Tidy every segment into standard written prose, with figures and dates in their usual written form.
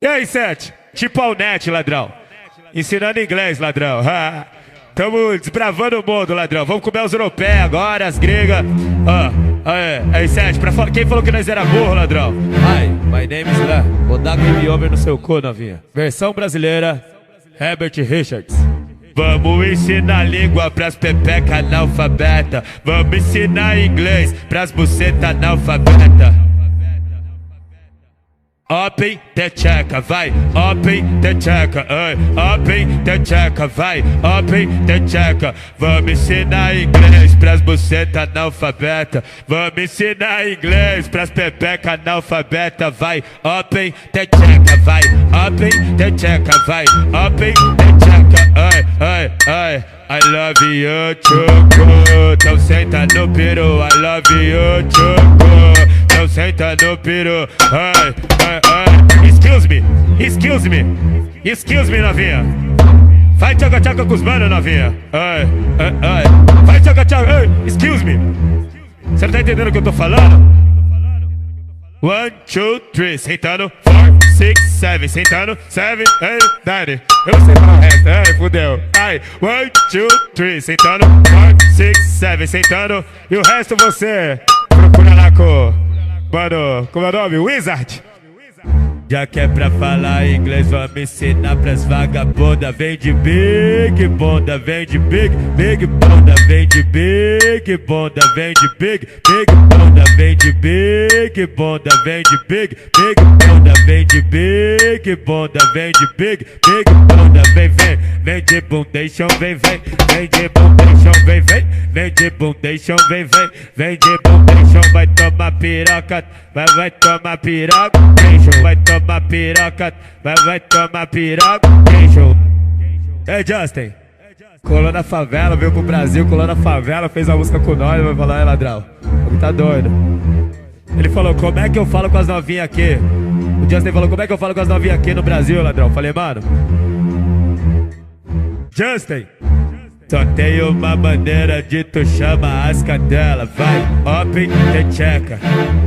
E aí, Sete? Tipo Alnet, ladrão. Ensinando inglês, ladrão. Tamo desbravando o mundo, ladrão. Vamos comer os europeus agora, as gregas. Aí, Sete, quem falou que nós era burro, ladrão? Hi, my name is Lá. Vou dar game over no seu cu, novinha. Versão brasileira, Herbert Richards. Vamos ensinar língua pras pepeca analfabeta. Vamos ensinar inglês pras buceta analfabeta. Open the checa, vai, open the checa, open the checa, vai, open the checa. Vamos ensinar inglês pras buceta analfabeta. Vamos ensinar inglês pras pepeca analfabeta, vai, open the checa, vai, open the checa, vai, open the checa, I love you, choco. Então senta no peru, I love you, choco. Então senta no peru, Excuse me, novinha. Vai tchaca-tchaca com os manos, novinha. Vai tchaca-tchaca, excuse me. Você não tá entendendo o que eu tô falando? 1, 2, 3, sentando. 4, 6, 7, sentando. 7, 8, 9. Eu não sei falar o resto, fudeu. 1, 2, 3, sentando. 4, 6, 7, sentando. E o resto você procura lá com... Mano, como é o nome? Wizard. Já que é pra falar inglês, vamos ensinar pras vagabundas. Vem de big bunda, vem de big bunda, vem de big bunda, vem de big bunda, vem de big bunda, vem de big bunda, vem de big bunda, vem de big bunda, vem de bundation, vem de bundation, vem de bundation, vem de bundation, vai tomar piroca, vai tomar piroca, vai tomar piroca, vai tomar piroca, Justin, colou na favela, veio pro Brasil, colou na favela, fez a música com nós, vai falar, ladrão, tá doido. Ele falou, como é que eu falo com as novinhas aqui? O Justin falou, como é que eu falo com as novinhas aqui no Brasil, ladrão? Falei, mano, Justin, só tem uma maneira de tu chama as cadelas. Vai, open the checa,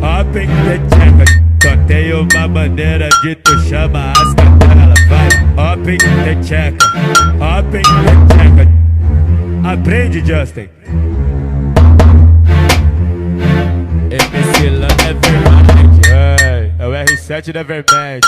open the checa. Só tem uma maneira de tu chama as cadelas. Vai, open the checa, open the checa. Aprende, Justin. MC Lan Nevermind, é o R7 Nevermind,